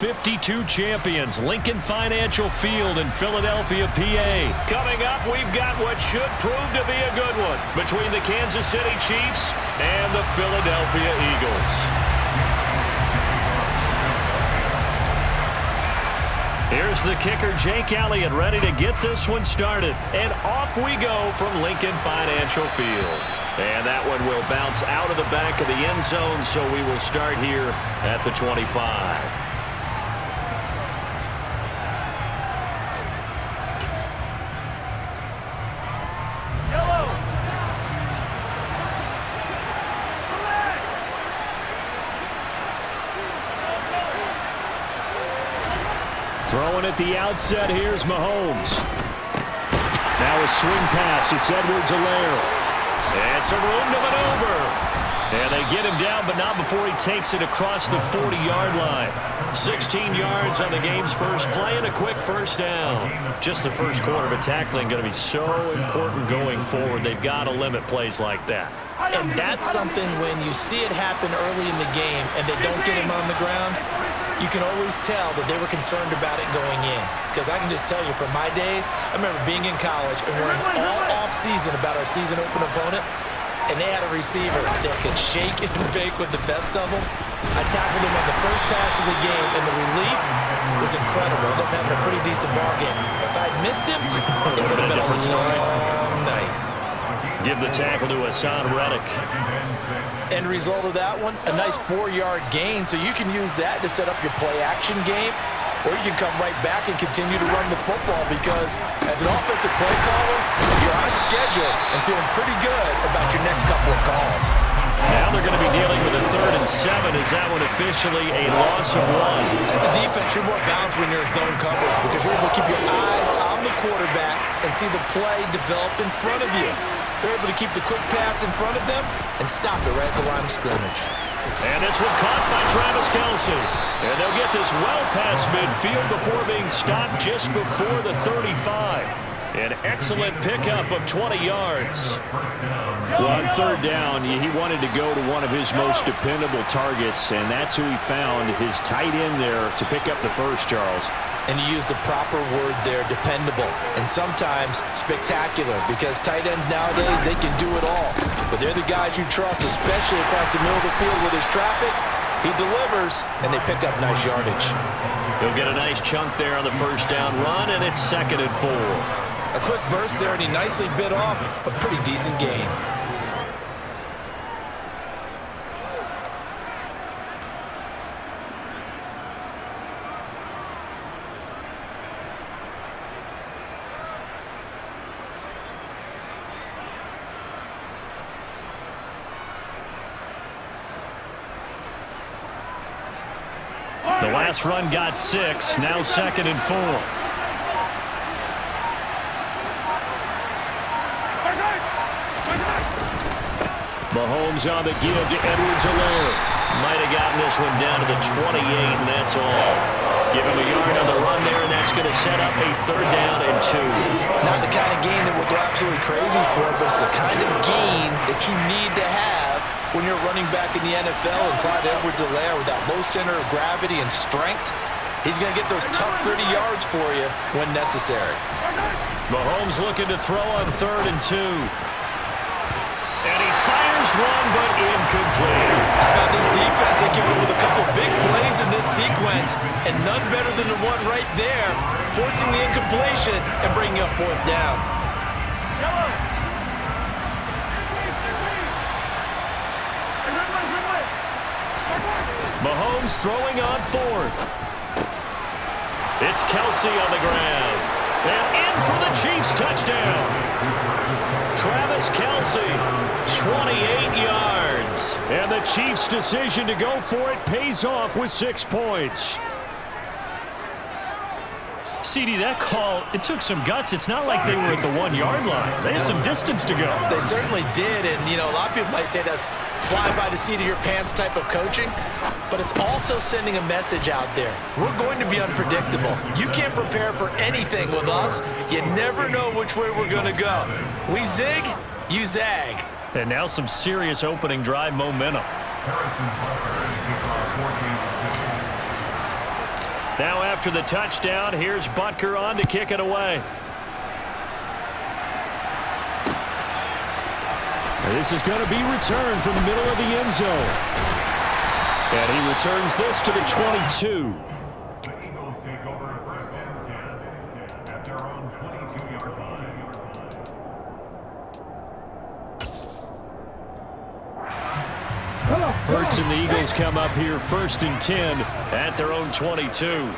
52 champions, Lincoln Financial Field in Philadelphia, PA. Coming up, we've got what should prove to be a good one between the Kansas City Chiefs and the Philadelphia Eagles. Here's the kicker, Jake Elliott, ready to get this one started. And off we go from Lincoln Financial Field. And that one will bounce out of the back of the end zone, so we will start here at the 25. Throwing at the outset, here's Mahomes. Now a swing pass, it's Edwards-Helaire. And some room to maneuver. And they get him down, but not before he takes it across the 40-yard line. 16 yards on the game's first play and a quick first down. Just the first quarter, but tackling going to be so important going forward. They've got to limit plays like that. And that's something when you see it happen early in the game and they don't get him on the ground, you can always tell that they were concerned about it going in. Because I can just tell you from my days, I remember being in college and worrying all off-season about our season open opponent, and they had a receiver that could shake and bake with the best of them. I tackled him on the first pass of the game, and the relief was incredible. Ended up having a pretty decent ball game. But if I'd missed him, it would have been a long night. Give the tackle to Hassan Reddick. End result of that one, a nice 4-yard gain, so you can use that to set up your play-action game, or you can come right back and continue to run the football because as an offensive play caller, you're on schedule and feeling pretty good about your next couple of calls. Now they're going to be dealing with a 3rd and 7. Is that one officially a loss of 1? As a defense, you're more balanced when you're in zone coverage because you're able to keep your eyes on the quarterback and see the play develop in front of you. They're able to keep the quick pass in front of them and stop it right at the line of scrimmage. And this one caught by Travis Kelce. And they'll get this well past midfield before being stopped just before the 35. An excellent pickup of 20 yards. Well, on 3rd down, he wanted to go to one of his most dependable targets, and that's who he found, his tight end there, to pick up the first, Charles. And you use the proper word there, dependable, and sometimes spectacular, because tight ends nowadays, they can do it all. But they're the guys you trust, especially across the middle of the field where there's traffic. He delivers, and they pick up nice yardage. He'll get a nice chunk there on the first down run, and it's 2nd and 4. A quick burst there, and he nicely bit off a pretty decent gain. The last run got 6, now 2nd and 4. Mahomes on the give to Edwards-Helaire. Might have gotten this one down to the 28, and that's all. Give him a yard on the run there, and that's going to set up a 3rd down and 2. Not the kind of gain that we'll go absolutely crazy for, but it's the kind of gain that you need to have when you're running back in the NFL. And Clyde Edwards-Helaire with that low center of gravity and strength, he's going to get those tough, gritty yards for you when necessary. Mahomes looking to throw on 3rd and 2. And he fires one, but incomplete. How about this defense? They came up with a couple big plays in this sequence, and none better than the one right there, forcing the incompletion and bringing up 4th down. Mahomes throwing on 4th. It's Kelce on the ground. And in for the Chiefs touchdown. Travis Kelce, 28 yards. And the Chiefs' decision to go for it pays off with 6 points. CD, that call, it took some guts. It's not like they were at the 1-yard line. They had some distance to go. They certainly did, and, you know, a lot of people might say that's fly by the seat of your pants type of coaching, but it's also sending a message out there. We're going to be unpredictable. You can't prepare for anything with us. You never know which way we're going to go. We zig, you zag. And now some serious opening drive momentum. Now after the touchdown, here's Butker on to kick it away. This is going to be returned from the middle of the end zone. And he returns this to the 22. The Eagles take over first and 10 at their own 22-yard line. Hurts and the Eagles come up here first and 10 at their own 22.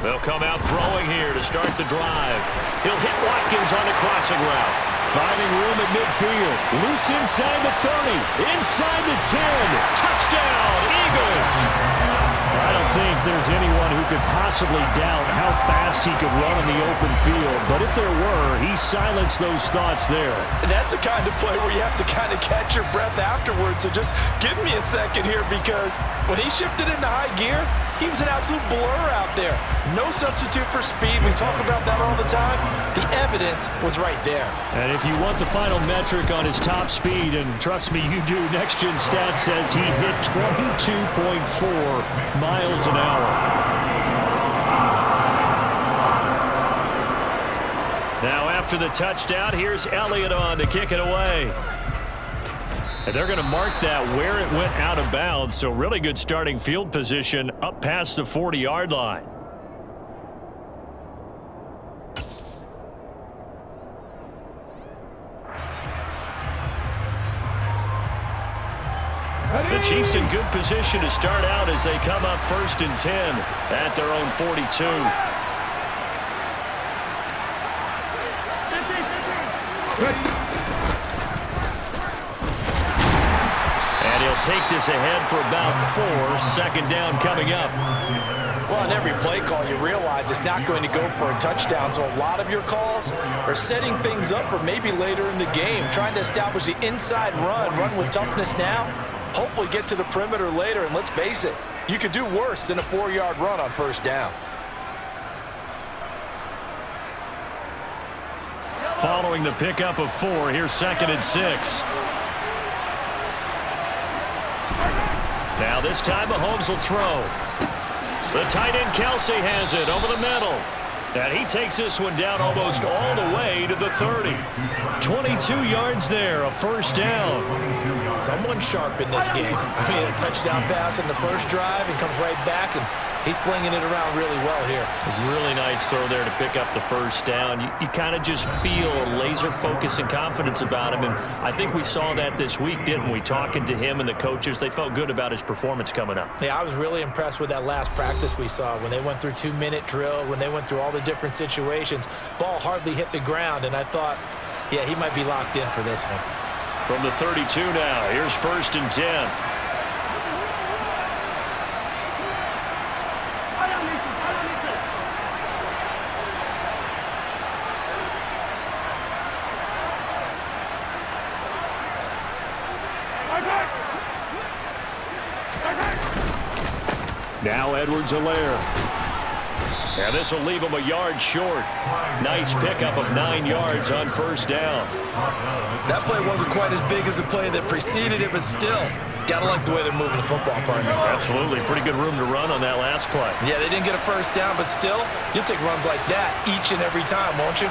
They'll come out throwing here to start the drive. He'll hit Watkins on the crossing route. Finding room at midfield. Loose inside the 30. Inside the 10. Touchdown, Eagles! I don't think there's anyone who could possibly doubt how fast he could run in the open field. But if there were, he silenced those thoughts there. And that's the kind of play where you have to kind of catch your breath afterwards. So just give me a second here, because when he shifted into high gear, he was an absolute blur out there. No substitute for speed. We talk about that all the time. The evidence was right there. And if you want the final metric on his top speed, and trust me, you do, Next Gen Stats says he hit 22.4 miles an hour. Now after the touchdown, here's Elliott on to kick it away. And they're going to mark that where it went out of bounds, so really good starting field position up past the 40-yard line. The Chiefs in good position to start out as they come up first and 10 at their own 42. And he'll take this ahead for about 4. Second down coming up. Well, on every play call, you realize it's not going to go for a touchdown, so a lot of your calls are setting things up for maybe later in the game, trying to establish the inside run with toughness now, hopefully get to the perimeter later, and let's face it, you could do worse than a 4-yard run on first down. Following the pickup of 4, here's second and 6. Now this time Mahomes will throw. The tight end Kelsey has it over the middle. And he takes this one down almost all the way to the 30. 22 yards there, a first down. Someone sharp in this game. I mean, a touchdown pass in the first drive and comes right back, and he's flinging it around really well here. A really nice throw there to pick up the first down. You kind of just feel a laser focus and confidence about him, and I think we saw that this week, didn't we? Talking to him and the coaches, they felt good about his performance coming up. Yeah, I was really impressed with that last practice we saw when they went through 2-minute drill, when they went through all the different situations. Ball hardly hit the ground, and I thought, yeah, he might be locked in for this one. From the 32 now, here's first and 10. Now Edwards-Helaire. And this will leave him a yard short. Nice pickup of 9 yards on first down. That play wasn't quite as big as the play that preceded it, but still, gotta like the way they're moving the football, partner. Absolutely. Pretty good room to run on that last play. Yeah, they didn't get a first down, but still, you'll take runs like that each and every time, won't you?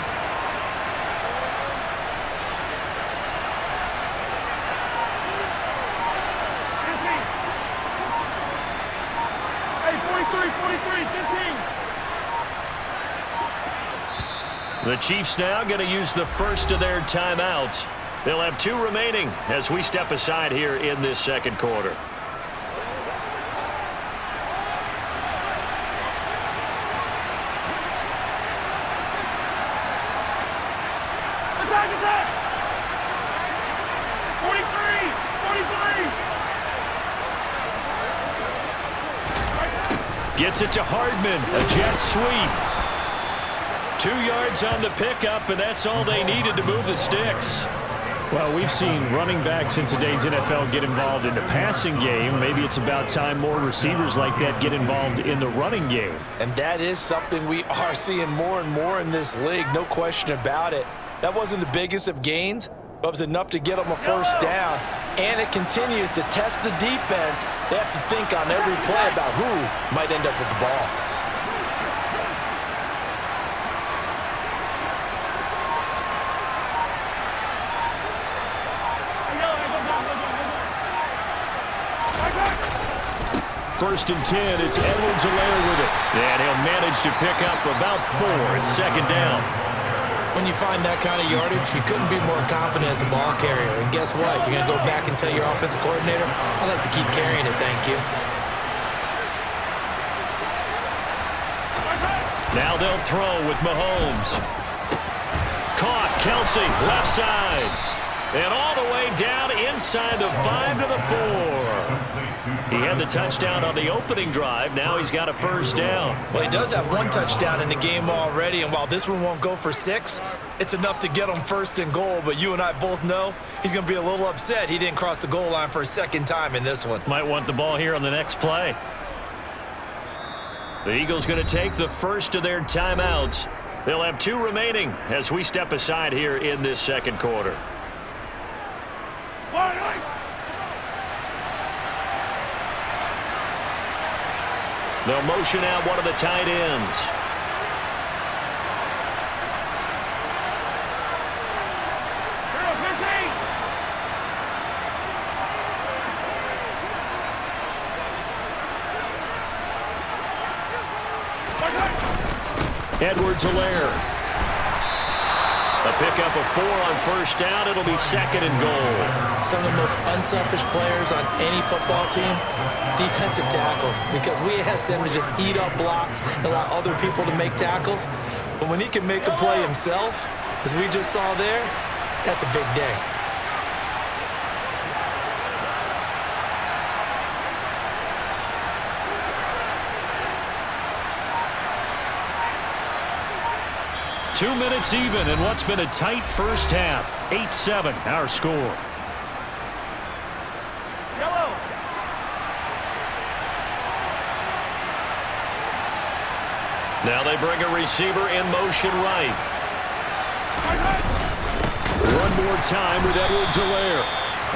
The Chiefs now going to use the first of their timeouts. They'll have 2 remaining as we step aside here in this second quarter. Gets it to Hardman, a jet sweep. 2 yards on the pickup, and that's all they needed to move the sticks. Well, we've seen running backs in today's NFL get involved in the passing game. Maybe it's about time more receivers like that get involved in the running game. And that is something we are seeing more and more in this league, no question about it. That wasn't the biggest of gains, but it was enough to get them a first down. And it continues to test the defense. They have to think on every play about who might end up with the ball. First and 10, it's Edwards-Helaire with it. And he'll manage to pick up about 4. It's second down. When you find that kind of yardage, you couldn't be more confident as a ball carrier. And guess what? You're going to go back and tell your offensive coordinator, I'd like to keep carrying it, thank you. Now they'll throw with Mahomes. Caught, Kelsey, left side. And all the way down inside the 5 to the 4. He had the touchdown on the opening drive. Now he's got a first down. Well, he does have 1 touchdown in the game already, and while this one won't go for 6, it's enough to get him first and goal. But you and I both know he's going to be a little upset he didn't cross the goal line for a second time in this one. Might want the ball here on the next play. The Eagles going to take the first of their timeouts. They'll have 2 remaining as we step aside here in this second quarter. They'll motion out one of the tight ends. Edwards-Helaire. A pickup of 4 on first down. It'll be second and goal. Some of the most unselfish players on any football team, defensive tackles, because we ask them to just eat up blocks and allow other people to make tackles. But when he can make a play himself, as we just saw there, that's a big day. Two minutes even in what's been a tight first half. 8-7, our score. Yellow. Now they bring a receiver in motion right. One more time with Edwards-Helaire.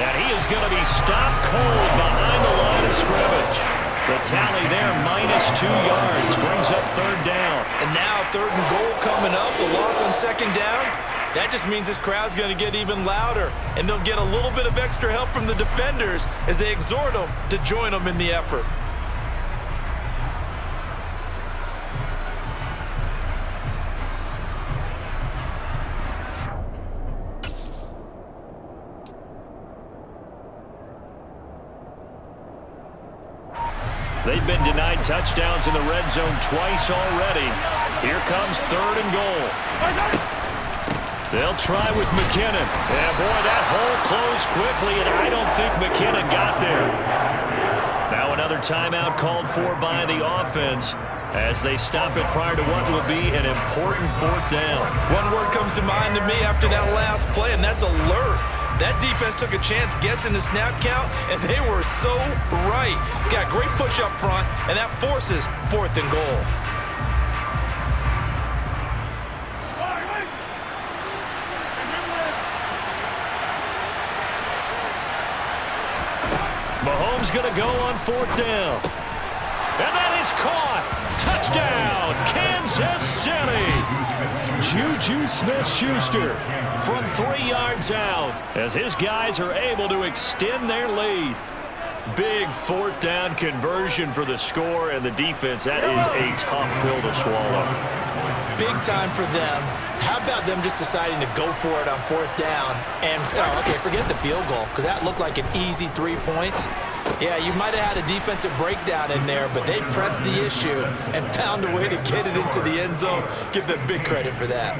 And he is going to be stopped cold behind the line of scrimmage. The tally there, -2 yards, brings up third down. And now third and goal coming up, the loss on second down. That just means this crowd's going to get even louder, and they'll get a little bit of extra help from the defenders as they exhort them to join them in the effort. They've been denied touchdowns in the red zone twice already. Here comes third and goal. They'll try with McKinnon. And boy, that hole closed quickly, and I don't think McKinnon got there. Now another timeout called for by the offense as they stop it prior to what will be an important fourth down. One word comes to mind to me after that last play, and that's alert. That defense took a chance guessing the snap count, and they were so right. Got great push up front, and that forces fourth and goal. Mahomes going to go on fourth down. And that is caught. Touchdown, Kansas City. Juju Smith-Schuster from 3 yards out as his guys are able to extend their lead. Big fourth down conversion for the score, and the defense, that is a tough pill to swallow. Big time for them. How about them just deciding to go for it on fourth down? And, okay, forget the field goal, because that looked like an easy 3 points. Yeah, you might have had a defensive breakdown in there, but they pressed the issue and found a way to get it into the end zone. Give them big credit for that.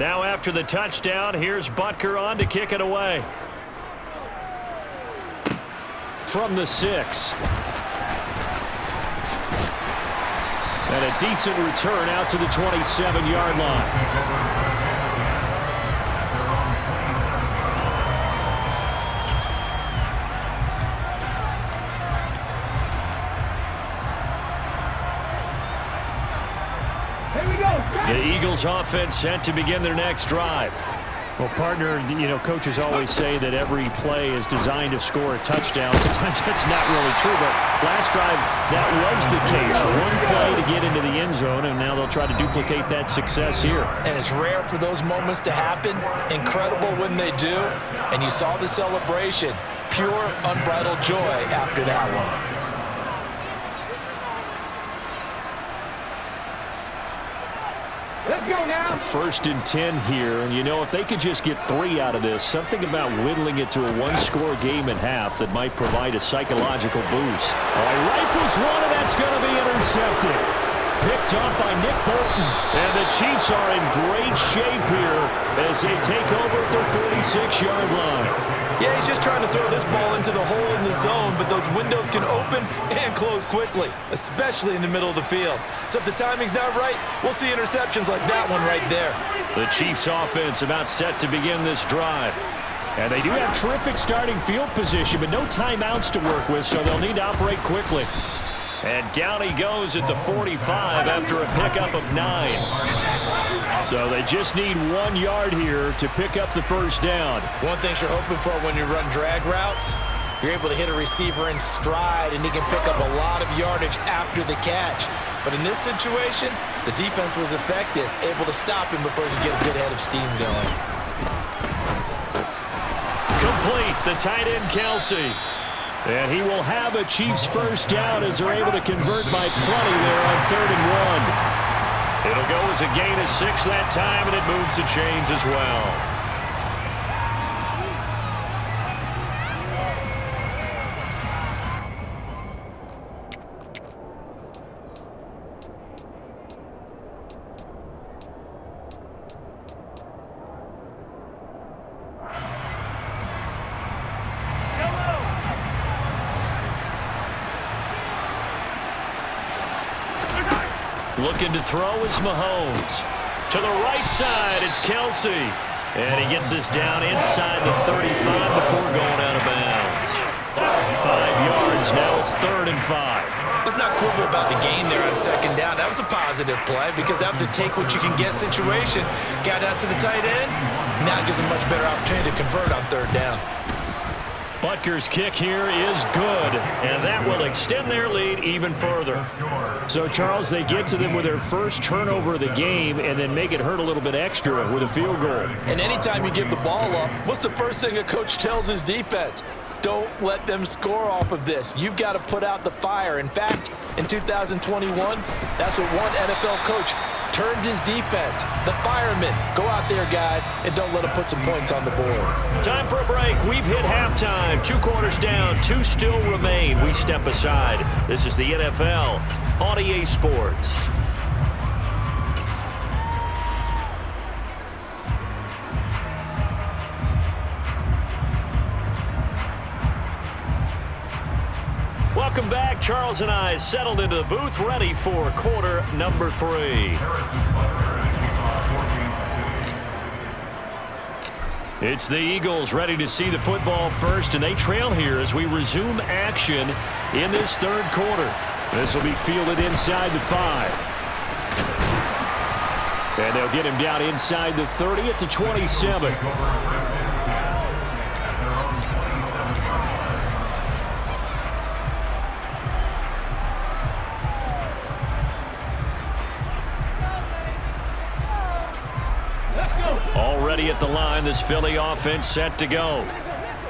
Now after the touchdown, here's Butker on to kick it away. From the 6. And a decent return out to the 27-yard line. The Eagles offense set to begin their next drive. Well, partner, coaches always say that every play is designed to score a touchdown. Sometimes that's not really true, but last drive, that was the case. One play to get into the end zone, and now they'll try to duplicate that success here. And it's rare for those moments to happen. Incredible when they do. And you saw the celebration. Pure, unbridled joy after that one. Let's go now. 1st and 10 here, and if they could just get 3 out of this, something about whittling it to a one-score game at half that might provide a psychological boost. Oh, he rifles one, and that's going to be intercepted. Picked up by Nick Bolton. And the Chiefs are in great shape here as they take over at their 46-yard line. Yeah, he's just trying to throw this ball into the hole in the zone, but those windows can open and close quickly, especially in the middle of the field. So if the timing's not right, we'll see interceptions like that one right there. The Chiefs offense about set to begin this drive. And they do have terrific starting field position, but no timeouts to work with, so they'll need to operate quickly. And down he goes at the 45 after a pickup of 9. So they just need 1 yard here to pick up the first down. One thing you're hoping for when you run drag routes, you're able to hit a receiver in stride, and he can pick up a lot of yardage after the catch. But in this situation, the defense was effective, able to stop him before he could get a good head of steam going. Complete, the tight end Kelsey. And he will have a Chiefs first down as they're able to convert by plenty there on 3rd and 1. It'll go as a gain of 6 that time, and it moves the chains as well. Looking to throw is Mahomes. To the right side, it's Kelsey. And he gets this down inside the 35 before going out of bounds. 5 yards, now it's 3rd and 5. Let's not quibble about the gain there on 2nd down. That was a positive play because that was a take-what-you-can-get situation. Got out to the tight end. Now it gives him a much better opportunity to convert on 3rd down. Butker's kick here is good, and that will extend their lead even further. So, Charles, they get to them with their first turnover of the game and then make it hurt a little bit extra with a field goal. And anytime you give the ball up, what's the first thing a coach tells his defense? Don't let them score off of this. You've got to put out the fire. In fact, in 2021, that's what one NFL coach turned his defense. The firemen. Go out there, guys, and don't let them put some points on the board. Time for a break. We've hit halftime. 2 quarters down. 2 still remain. We step aside. This is the NFL on EA Sports. Welcome back. Charles and I settled into the booth, ready for quarter number 3. It's the Eagles ready to see the football first, and they trail here as we resume action in this 3rd quarter. This will be fielded inside the 5. And they'll get him down inside the 30 at the 27. Already at the line, this Philly offense set to go.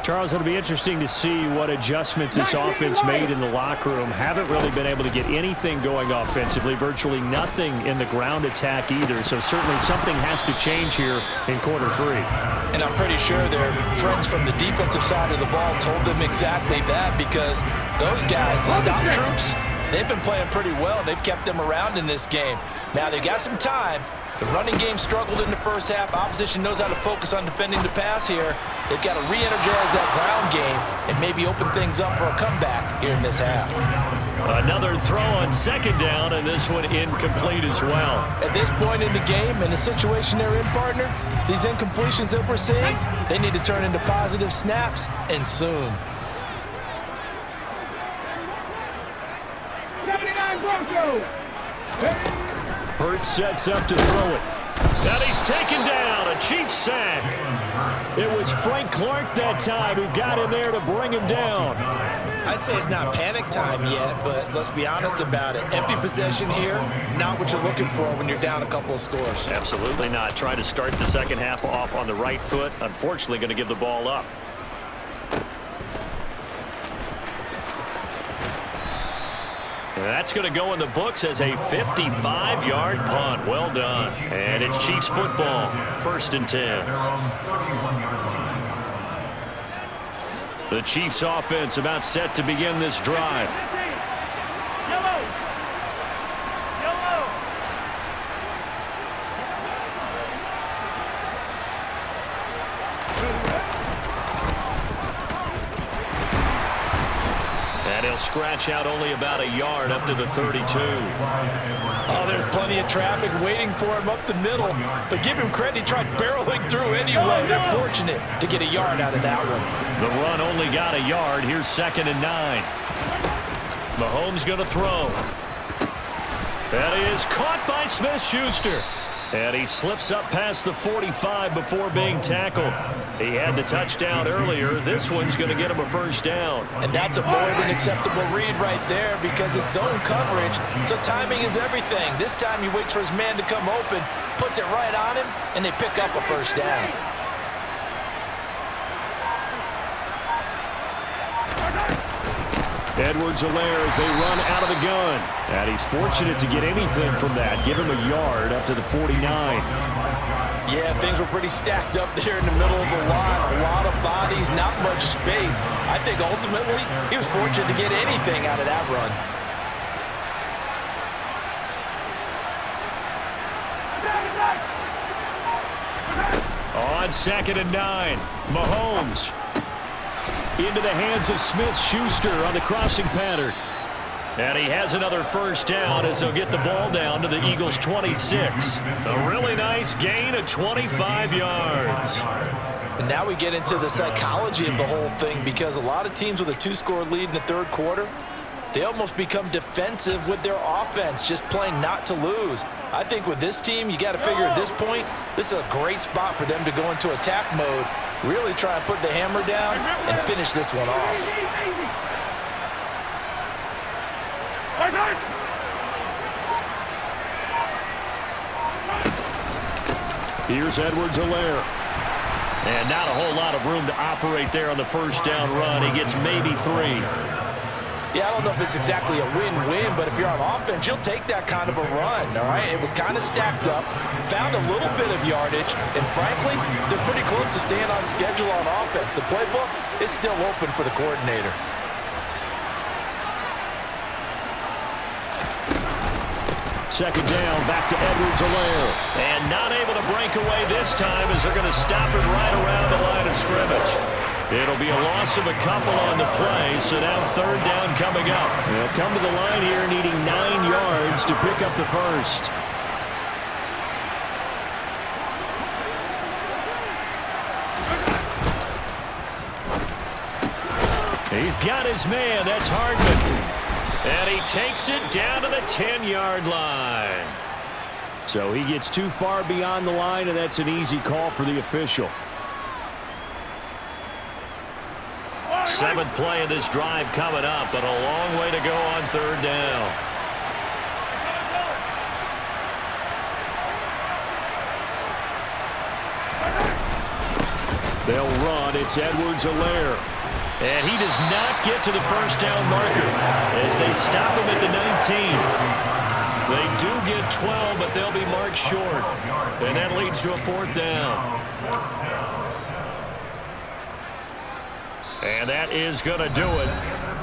Charles, it'll be interesting to see what adjustments this offense made in the locker room. Haven't really been able to get anything going offensively, virtually nothing in the ground attack either. So certainly something has to change here in quarter 3. And I'm pretty sure their friends from the defensive side of the ball told them exactly that, because those guys, the stop troops, they've been playing pretty well. They've kept them around in this game. Now they've got some time. The running game struggled in the first half. Opposition knows how to focus on defending the pass here. They've got to re-energize that ground game and maybe open things up for a comeback here in this half. Another throw on 2nd down, and this one incomplete as well. At this point in the game and the situation they're in, partner, these incompletions that we're seeing, they need to turn into positive snaps, and soon. 79 Broncos. Hurts sets up to throw it. And he's taken down, a Chiefs sack. It was Frank Clark that time who got in there to bring him down. I'd say it's not panic time yet, but let's be honest about it. Empty possession here, not what you're looking for when you're down a couple of scores. Absolutely not. Trying to start the second half off on the right foot. Unfortunately, going to give the ball up. And that's going to go in the books as a 55-yard punt. Well done. And it's Chiefs football. 1st and 10. The Chiefs offense about set to begin this drive. And he'll scratch out only about a yard up to the 32. Oh, there's plenty of traffic waiting for him up the middle. But give him credit, he tried barreling through anyway. They're fortunate to get a yard out of that one. The run only got a yard. Here's 2nd and 9. Mahomes going to throw. That is caught by Smith-Schuster. And he slips up past the 45 before being tackled. He had the touchdown earlier. This one's going to get him a 1st down. And that's a more than acceptable read right there because it's zone coverage, so timing is everything. This time he waits for his man to come open, puts it right on him, and they pick up a 1st down. Edwards-Helaire as they run out of the gun. And he's fortunate to get anything from that. Give him a yard up to the 49. Yeah, things were pretty stacked up there in the middle of the line. A lot of bodies, not much space. I think ultimately he was fortunate to get anything out of that run. On 2nd and 9, Mahomes into the hands of Smith-Schuster on the crossing pattern. And he has another 1st down as they'll get the ball down to the Eagles' 26. A really nice gain of 25 yards. And now we get into the psychology of the whole thing because a lot of teams with a 2-score lead in the 3rd quarter, they almost become defensive with their offense, just playing not to lose. I think with this team, you got to figure at this point, this is a great spot for them to go into attack mode, really try and put the hammer down and finish this one off. Here's Edwards-Helaire. And not a whole lot of room to operate there on the 1st down run. He gets maybe 3. Yeah, I don't know if it's exactly a win-win, but if you're on offense, you'll take that kind of a run, all right? It was kind of stacked up, found a little bit of yardage, and frankly, they're pretty close to staying on schedule on offense. The playbook is still open for the coordinator. Second down, back to Edwards-Helaire. And not able to break away this time as they're going to stop him right around the line of scrimmage. It'll be a loss of a couple on the play, so now 3rd down coming up. They'll come to the line here needing 9 yards to pick up the 1st. He's got his man. That's Hardman. And he takes it down to the 10-yard line. So he gets too far beyond the line, and that's an easy call for the official. 7th play of this drive coming up, but a long way to go on 3rd down. They'll run. It's Edwards-Helaire. And he does not get to the 1st down marker as they stop him at the 19. They do get 12, but they'll be marked short. And that leads to a 4th down. And that is going to do it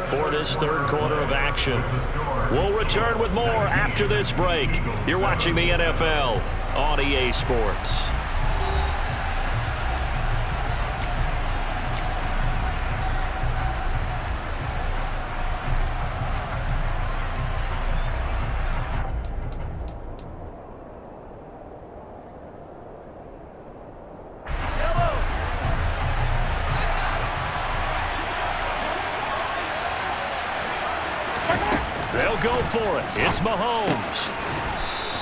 for this 3rd quarter of action. We'll return with more after this break. You're watching the NFL on EA Sports. They'll go for it. It's Mahomes.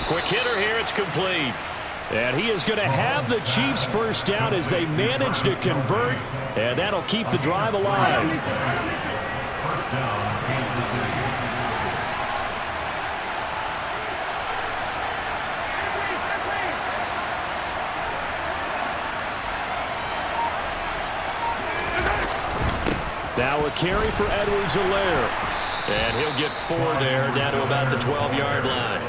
Quick hitter here. It's complete. And he is going to have the Chiefs first down as they manage to convert, and that'll keep the drive alive. First down, Kansas City. Now a carry for Edwards-Helaire. And he'll get 4 there, down to about the 12-yard line.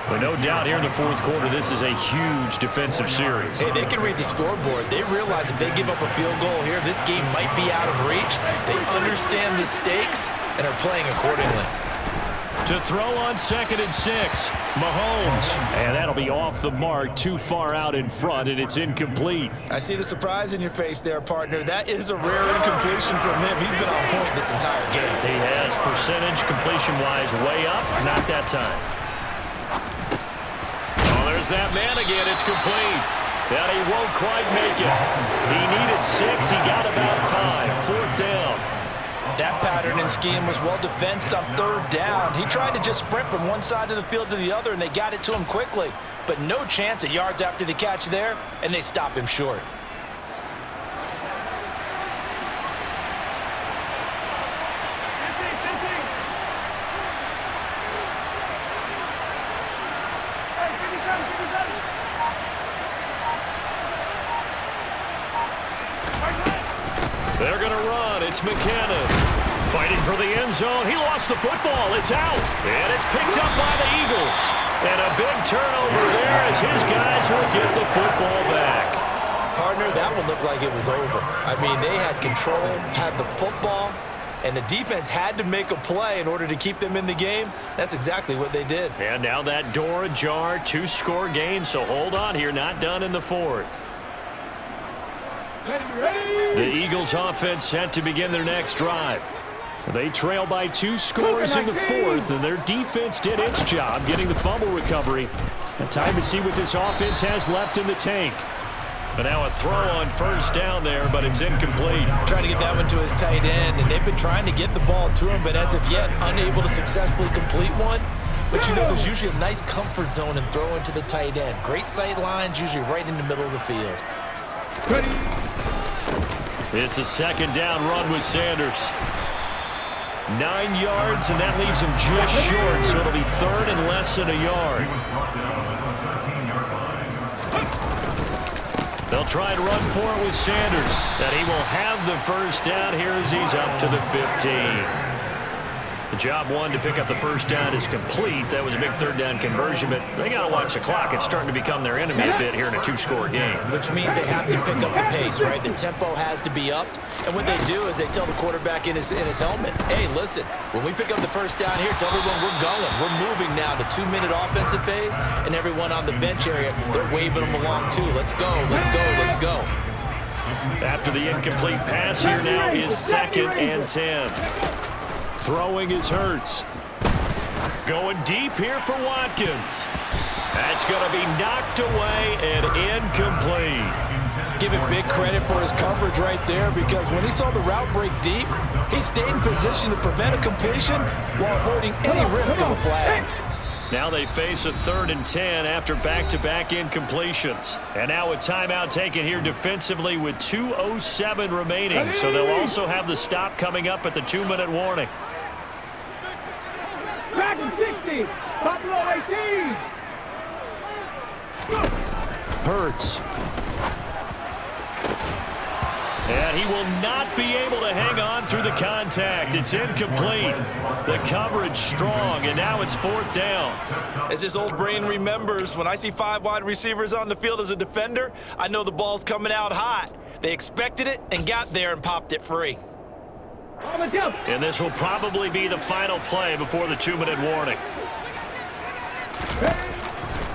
But no doubt here in the fourth quarter, this is a huge defensive series. Hey, they can read the scoreboard. They realize if they give up a field goal here, this game might be out of reach. They understand the stakes and are playing accordingly. To throw on 2nd and 6, Mahomes. And that'll be off the mark, too far out in front, and it's incomplete. I see the surprise in your face there, partner. That is a rare incompletion from him. He's been on point this entire game. He has percentage completion-wise way up, not that time. Oh, there's that man again. It's complete. And he won't quite make it. He needed 6. He got about 5. 4th down. That pattern and scheme was well defensed on 3rd down. He tried to just sprint from one side of the field to the other, and they got it to him quickly. But no chance at yards after the catch there, and they stop him short. They're going to run. It's McKinnon. Fighting for the end zone. He lost the football. It's out. And it's picked up by the Eagles. And a big turnover there as his guys will get the football back. Partner, that one looked like it was over. I mean, they had control, had the football, and the defense had to make a play in order to keep them in the game. That's exactly what they did. And now that door ajar, 2-score game, so hold on here, not done in the 4th. The Eagles offense set to begin their next drive. They trail by 2 scores in the 4th, and their defense did its job getting the fumble recovery. And time to see what this offense has left in the tank. But now a throw on 1st down there, but it's incomplete. Trying to get that one to his tight end, and they've been trying to get the ball to him, but as of yet, unable to successfully complete one. But you know, there's usually a nice comfort zone in throwing to the tight end. Great sight lines, usually right in the middle of the field. It's a 2nd down run with Sanders. 9 yards, and that leaves him just short, so it'll be 3rd and less than a yard. They'll try and run for it with Sanders, and he will have the 1st down here as he's up to the 15. The job one to pick up the 1st down is complete. That was a big 3rd down conversion, but they got to watch the clock. It's starting to become their enemy a bit here in a 2-score game. Which means they have to pick up the pace, right? The tempo has to be upped, and what they do is they tell the quarterback in his helmet, hey, listen, when we pick up the 1st down here, tell everyone we're going. We're moving now to 2-minute offensive phase, and everyone on the bench area, they're waving them along too. Let's go, let's go, let's go. After the incomplete pass here now is 2nd and 10. Throwing is Hurts. Going deep here for Watkins. That's going to be knocked away and incomplete. Give him big credit for his coverage right there, because when he saw the route break deep, he stayed in position to prevent a completion while avoiding any risk of a flag. Now they face a 3rd and 10 after back-to-back incompletions. And now a timeout taken here defensively with 2:07 remaining. So they'll also have the stop coming up at the 2-minute warning. Back in 60, top below 18. Hurts. And he will not be able to hang on through the contact. It's incomplete. The coverage strong, and now it's 4th down. As his old brain remembers, when I see 5 wide receivers on the field as a defender, I know the ball's coming out hot. They expected it and got there and popped it free. And this will probably be the final play before the 2-minute warning.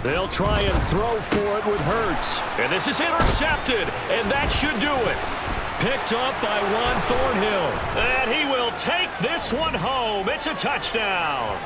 They'll try and throw for it with Hurts. And this is intercepted, and that should do it. Picked up by Ron Thornhill. And he will take this one home. It's a touchdown.